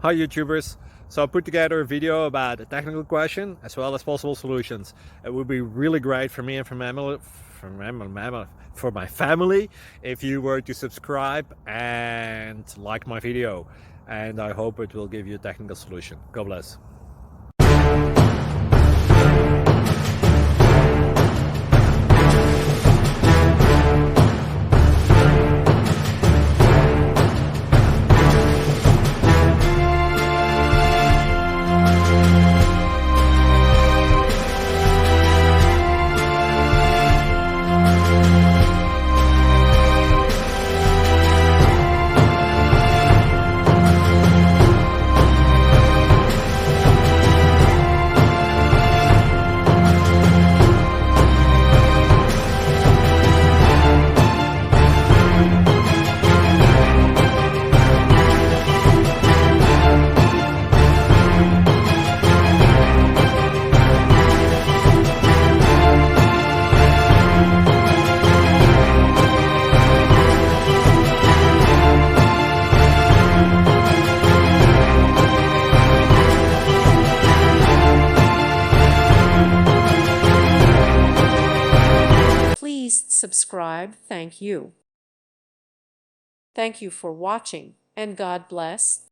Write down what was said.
Hi YouTubers! So I put together a video about a technical question as well as possible solutions. It would be really great for me and for my family if you were to subscribe and like my video, and I hope it will give you a technical solution. God bless. Please subscribe. Thank you. Thank you for watching, and God bless.